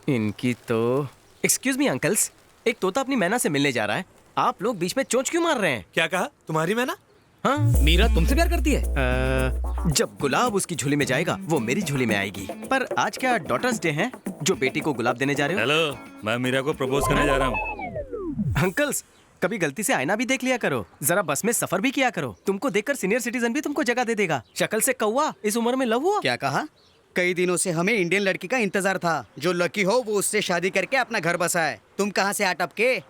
इनकी तो। Excuse me uncles, एक तोता अपनी मैना से मिलने जा रहा है, आप लोग बीच में चोंच क्यों मार रहे हैं? क्या कहा? तुम्हारी मैना? हाँ, मीरा तुमसे प्यार करती है? जब गुलाब उसकी झोली में जाएगा वो मेरी झोली में आएगी। पर आज क्या डॉटर्स डे है जो बेटी को गुलाब देने जा रहे हो? हेलो, मैं मीरा को प्रपोज करने जा रहा हूँ। अंकल्स, कभी गलती से आईना भी देख लिया करो, जरा बस में सफर भी किया करो। तुमको देखकर सीनियर सिटीजन भी तुमको जगह दे देगा। शक्ल से कौवा, इस उम्र में लव हुआ? क्या कहा? कई दिनों से हमें इंडियन लड़की का इंतजार था, जो लकी हो वो उससे शादी करके अपना घर बसाए। तुम कहाँ से आ टपके?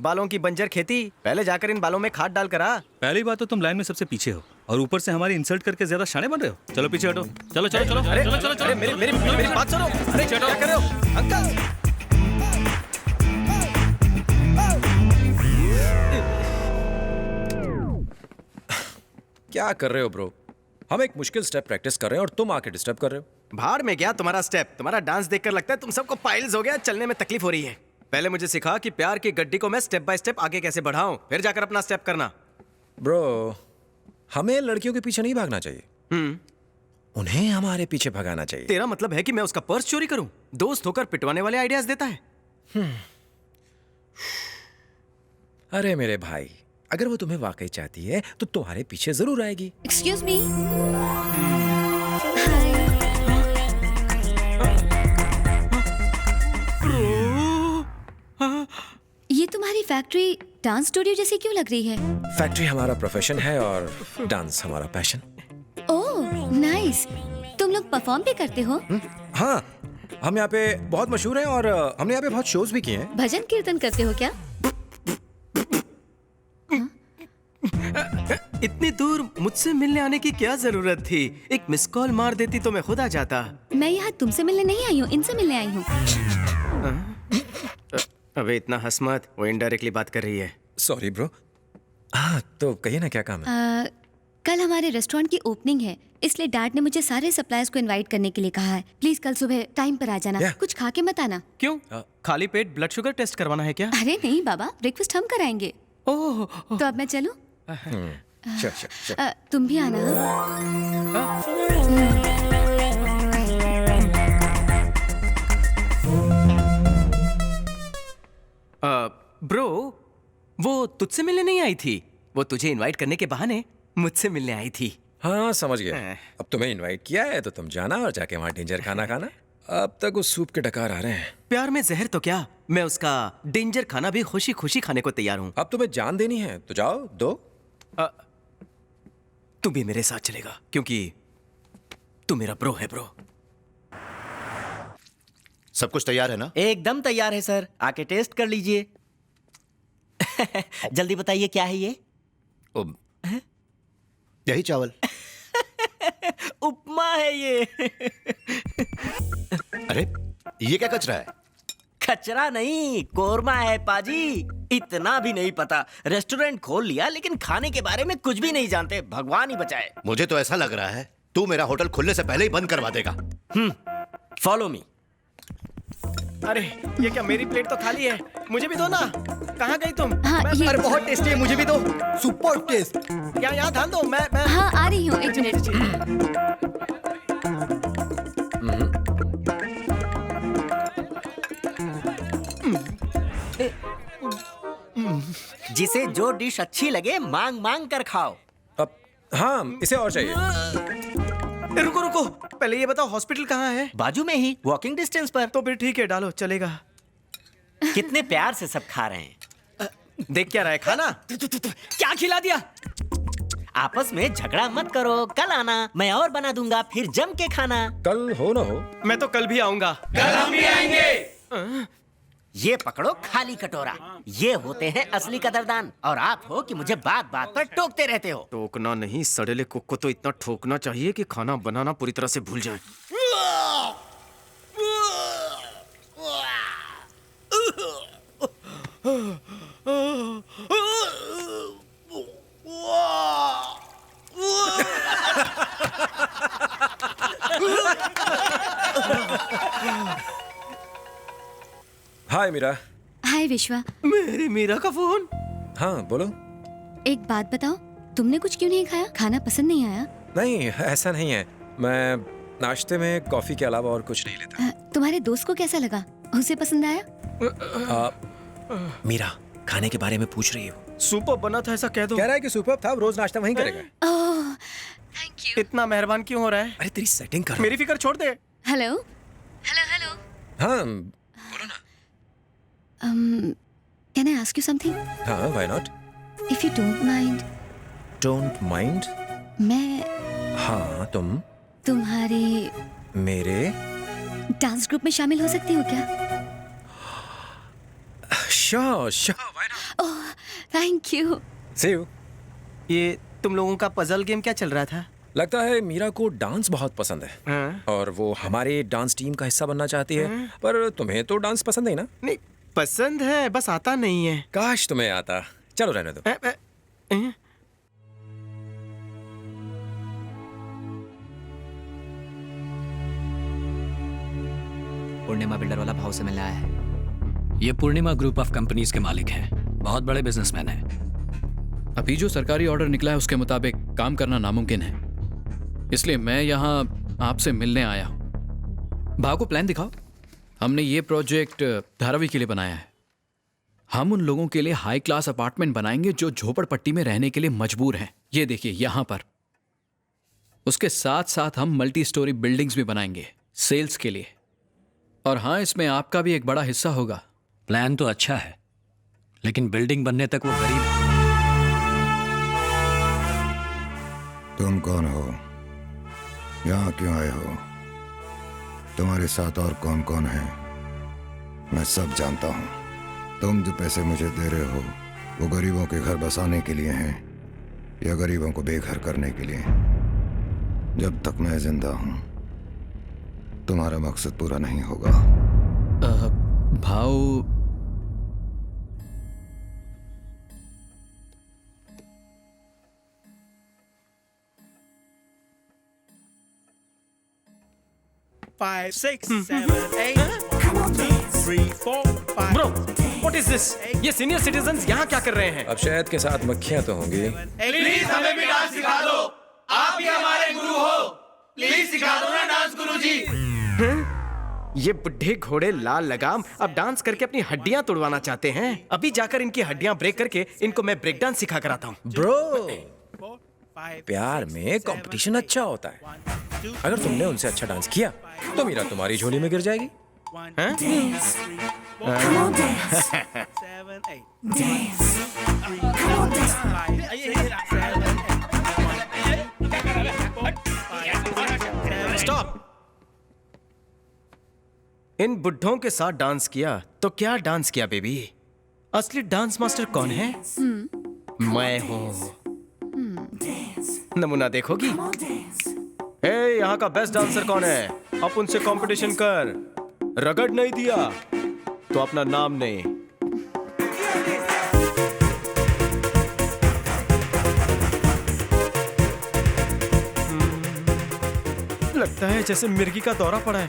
बालों की बंजर खेती, पहले जाकर इन बालों में खाद डाल कर आ। पहली बात तो तुम लाइन में सबसे पीछे हो और ऊपर से हमारी इंसल्ट करके ज्यादा शाणे बन रहे हो। चलो पीछे हटो, चलो चलो चलो। अरे चलो चलो चलो। अरे मेरी बात सुनो। अरे क्या कर रहे हो अंकल? क्या कर रहे हो ब्रो? हम एक मुश्किल स्टेप प्रैक्टिस कर रहे हैं और तुम आके डिस्टर्ब कर रहे हो। भाड़ में गया तुम्हारा स्टेप। तुम्हारा डांस देखकर लगता है तुम सबको पाइल्स हो गया, चलने में तकलीफ हो रही है। पहले मुझे सिखा कि प्यार की गड्डी को मैं स्टेप बाय स्टेप आगे कैसे बढ़ाऊं, फिर जाकर अपना स्टेप करना। ब्रो, हमें लड़कियों के पीछे नहीं भागना चाहिए, उन्हें हमारे पीछे भगाना चाहिए। तेरा मतलब है कि मैं उसका पर्स चोरी करूं? दोस्त होकर पिटवाने वाले आइडियाज देता है। अरे मेरे भाई, अगर वो तुम्हें वाकई चाहती है तो तुम्हारे पीछे जरूर आएगी। Excuse me. ये तुम्हारी फैक्ट्री डांस स्टूडियो जैसी क्यों लग रही है? फैक्ट्री हमारा प्रोफेशन है और डांस हमारा पैशन। Oh nice. तुम लोग परफॉर्म भी करते हो? हाँ, हम यहाँ पे बहुत मशहूर हैं और हमने यहाँ पे बहुत शोज भी किए हैं। भजन कीर्तन करते हो क्या? इतनी दूर मुझसे मिलने आने की क्या जरूरत थी? एक मिस कॉल मार देती तो मैं खुद आ जाता। मैं यहाँ तुमसे मिलने नहीं आई हूँ, इनसे मिलने आई हूँ। अबे इतना हंस मत, वो इनडायरेक्टली बात कर रही है। Sorry bro. हाँ तो कहिए ना, क्या काम है? कल हमारे रेस्टोरेंट की ओपनिंग है, इसलिए डैड ने मुझे सारे सप्लायर्स को इनवाइट करने के लिए कहा है। प्लीज कल सुबह टाइम पर आ जाना। Yeah. कुछ खा के मत आना। क्यों? खाली पेट ब्लड शुगर टेस्ट करवाना है क्या? अरे नहीं बाबा, ब्रेकफास्ट हम कराएंगे। ओह, तो अब मैं चलूं? श्योर। तुम भी आना। ब्रो, वो तुझसे मिलने नहीं आई थी, वो तुझे इनवाइट करने के बहाने मुझसे मिलने आई थी। हाँ समझ गया। अब तुम्हें इनवाइट किया है तो तुम जाना और जाके वहाँ डेंजर खाना खाना। अब तक उस सूप के डकार आ रहे हैं। प्यार में जहर तो क्या, मैं उसका डेंजर खाना भी खुशी खुशी खाने को तैयार हूँ। अब तुम्हें जान देनी है तो जाओ दो। तू भी मेरे साथ चलेगा क्योंकि तू मेरा ब्रो है। ब्रो, सब कुछ तैयार है ना? एकदम तैयार है सर, आके टेस्ट कर लीजिए। जल्दी बताइए क्या है ये? यही चावल। उपमा है ये। अरे ये क्या कचरा है? कचरा नहीं, कोरमा है पाजी। इतना भी नहीं पता, रेस्टोरेंट खोल लिया लेकिन खाने के बारे में कुछ भी नहीं जानते। भगवान ही बचाए। मुझे तो ऐसा लग रहा है तू मेरा होटल खुलने से पहले ही बंद करवा देगा। Follow me. अरे ये क्या, मेरी प्लेट तो खाली है, मुझे भी दो ना। कहाँ गई तुम? हाँ, ये अरे बहुत टेस्टी है, मुझे भी दो। Super taste. क्या यहाँ ध्यान दो, मैं हाँ आ रही हूँ, एक मिनट। जिसे जो डिश अच्छी लगे मांग मांग कर खाओ। अब हाँ, इसे और चाहिए। रुको रुको, पहले ये बताओ हॉस्पिटल कहाँ है? बाजू में ही, वॉकिंग डिस्टेंस पर। तो फिर ठीक है, डालो, चलेगा। कितने प्यार से सब खा रहे हैं। देख क्या रहा है खाना? क्या खिला दिया? आपस में झगड़ा मत करो, कल आना, मैं और बना दूंगा, फिर जम के खाना। कल हो ना हो, मैं तो कल भी आऊंगा। कल हम भी आएंगे। ये पकड़ो खाली कटोरा, ये होते हैं असली कदरदान। और आप हो कि मुझे बात बात पर टोकते रहते हो। टोकना नहीं, सड़ेले कुक को तो इतना ठोकना चाहिए कि खाना बनाना पूरी तरह से भूल जाए। हाय मीरा। हाय विश्वा। मेरी मीरा का फोन। हाँ बोलो। एक बात बताओ, तुमने कुछ क्यों नहीं खाया? खाना पसंद नहीं आया? नहीं ऐसा नहीं है, मैं नाश्ते में कॉफी के अलावा और कुछ नहीं लेता। तुम्हारे दोस्त को कैसा लगा? उसे पसंद आया? मीरा खाने के बारे में पूछ रही हो। सुपर बना था ऐसा कह दो। कह रहा है कि सुपर था, रोज नाश्ता वहीं करेगा। ओह, थैंक यू। इतना मेहरबान क्यों हो रहा है? अरे तेरी सेटिंग कर। मेरी फिक्र छोड़ दे। Hello hello hello. हाँ can I ask you something? हाँ, why not? If you don't mind. Don't mind? मैं हाँ तुम तुम्हारे मेरे डांस ग्रुप में शामिल हो सकती हूँ क्या? Sure sure, why not? Oh thank you. See you. ये तुम लोगों का पजल गेम क्या चल रहा था? लगता है मीरा को डांस बहुत पसंद है। हाँ? और वो हमारे डांस टीम का हिस्सा बनना चाहती है। पर तुम्हें तो डांस पसंद है ना? नहीं, पसंद है, बस आता नहीं है। काश तुम्हें आता। चलो रहने दो। पूर्णिमा बिल्डर वाला भाव से मिलने आया है। ये पूर्णिमा ग्रुप ऑफ कंपनीज के मालिक हैं, बहुत बड़े बिजनेसमैन हैं। अभी जो सरकारी ऑर्डर निकला है उसके मुताबिक काम करना नामुमकिन है, इसलिए मैं यहाँ आपसे मिलने आया हूँ। भाव को प्लान दिखाओ। हमने ये प्रोजेक्ट धारावी के लिए बनाया है। हम उन लोगों के लिए हाई क्लास अपार्टमेंट बनाएंगे जो झोपड़पट्टी में रहने के लिए मजबूर हैं। ये देखिए यहाँ पर। उसके साथ साथ हम मल्टी स्टोरी बिल्डिंग्स भी बनाएंगे सेल्स के लिए। और हाँ, इसमें आपका भी एक बड़ा हिस्सा होगा। प्लान तो अच्छा है, लेकिन बिल्डिंग बनने तक वो गरीब। तुम कौन हो? यहाँ क्यों आए हो? तुम्हारे साथ और कौन कौन है? मैं सब जानता हूँ। तुम जो पैसे मुझे दे रहे हो वो गरीबों के घर बसाने के लिए हैं या गरीबों को बेघर करने के लिए? जब तक मैं जिंदा हूँ तुम्हारा मकसद पूरा नहीं होगा। भाव ब्रो, व्हाट इज दिस? ये सीनियर सिटीजन्स यहाँ क्या कर रहे हैं? अब शहद के साथ मक्खियां तो होंगी। प्लीज हमें भी डांस सिखा दो। आप ही हमारे गुरु हो, प्लीज सिखा दो ना डांस गुरुजी। ये बुढ़े घोड़े लाल लगाम अब डांस करके अपनी हड्डियां तोड़वाना चाहते हैं। अभी जाकर इनकी हड्डियां ब्रेक करके इनको मैं ब्रेक डांस सिखा कर आता हूँ। ब्रो, प्यार में कंपटीशन अच्छा होता है। अगर तुमने उनसे अच्छा डांस किया तो मीरा तुम्हारी झोली में गिर जाएगी। स्टॉप। इन बुढ़ों के साथ डांस किया तो क्या डांस किया बेबी? असली डांस मास्टर कौन है? मैं हूँ। नमूना देखोगी? हे, यहाँ का बेस्ट डांसर कौन है? अब उनसे कंपटीशन कर। रगड़ नहीं दिया तो अपना नाम नहीं। लगता है जैसे मिर्गी का दौरा पड़ा है।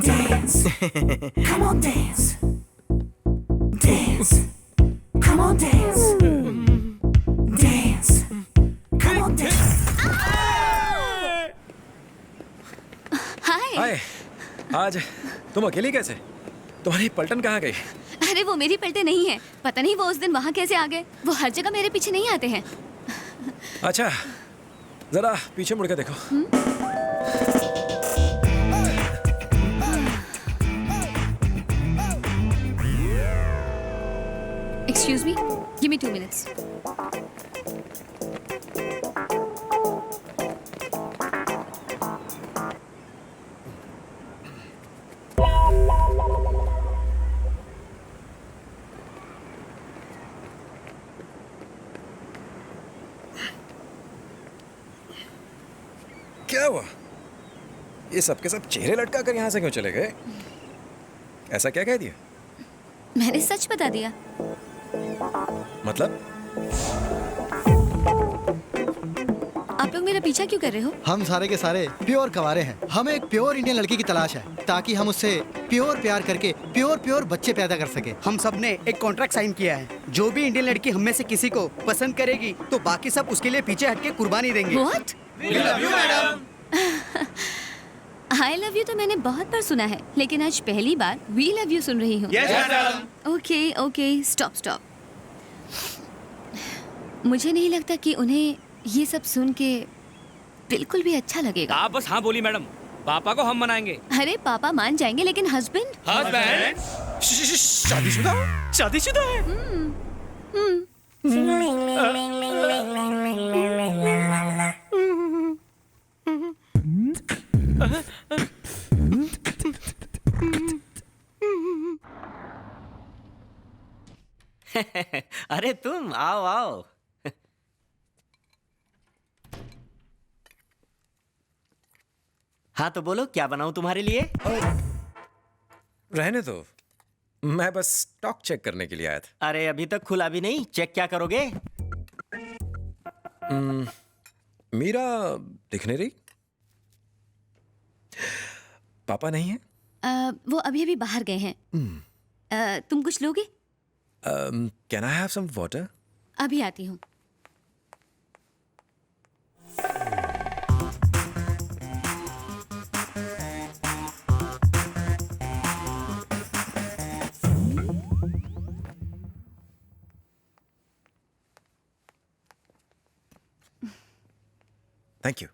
Dance. Come on, dance. Dance. Come on, dance. Dance. Come on, dance. हाय, आज तुम अकेली कैसे? तुम्हारी पलटन कहाँ गई? अरे वो मेरी पलटे नहीं है। पता नहीं वो उस दिन वहाँ कैसे आ गए। वो हर जगह मेरे पीछे नहीं आते हैं। अच्छा, जरा पीछे मुड़ के देखो। Excuse me, give me 2 minutes. क्या हुआ? ये सब के सब चेहरे लटका कर यहाँ से क्यों चले गए? ऐसा क्या कह दिया? मैंने सच बता दिया। मतलब? आप लोग मेरा पीछा क्यों कर रहे हो? हम सारे के सारे प्योर कवारे हैं। हमें एक प्योर इंडियन लड़की की तलाश है ताकि हम उससे प्योर प्यार करके प्योर बच्चे पैदा कर सके। हम सब ने एक कॉन्ट्रैक्ट साइन किया है। जो भी इंडियन लड़की हम में से किसी को पसंद करेगी तो बाकी सब उसके लिए पीछे हटके कुर्बानी देंगे। What? We love you, madam. I love you तो मैंने बहुत बार सुना है, लेकिन आज पहली बार वी लव यू सुन रही हूँ। Yes, madam. Okay okay, stop stop. मुझे नहीं लगता कि उन्हें ये सब सुन के बिल्कुल भी अच्छा लगेगा। आप बस हाँ बोली मैडम, पापा को हम मनाएंगे। अरे पापा मान जाएंगे, लेकिन हस्बैंड? शादीशुदा? शादीशुदा है? अरे तुम आओ आओ। हाँ तो बोलो, क्या बनाऊं तुम्हारे लिए? रहने दो, मैं बस स्टॉक चेक करने के लिए आया था। अरे अभी तक खुला भी नहीं, चेक क्या करोगे? मीरा दिख नहीं रही। पापा नहीं है? वो अभी अभी बाहर गए हैं। तुम कुछ लोगे? Can I have some water? अभी आती हूँ। Thank you.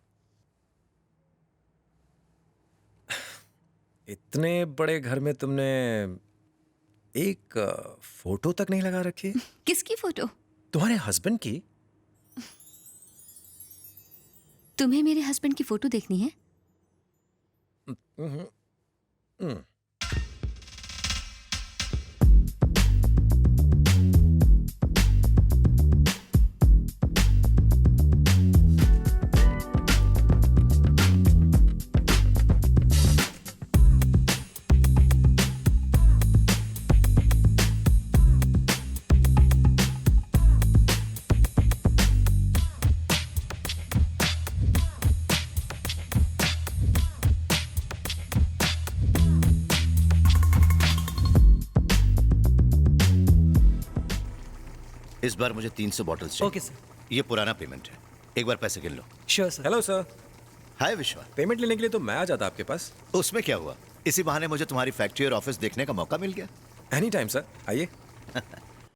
इतने बड़े घर में तुमने एक फोटो तक नहीं लगा रखी? किसकी फोटो? तुम्हारे हस्बैंड की। तुम्हें मेरे हस्बैंड की फोटो देखनी है? इस बार मुझे 300 बॉटल्स चाहिए। Okay sir. ये पुराना पेमेंट है, एक बार पैसे गिन लो। Sure sir. Hello sir. Hi Vishwa. Payment लेने के लिए तो मैं आ जाता आपके पास। उसमें क्या हुआ, इसी बहाने मुझे तुम्हारी फैक्ट्री और ऑफिस देखने का मौका मिल गया। एनी टाइम सर, आइए।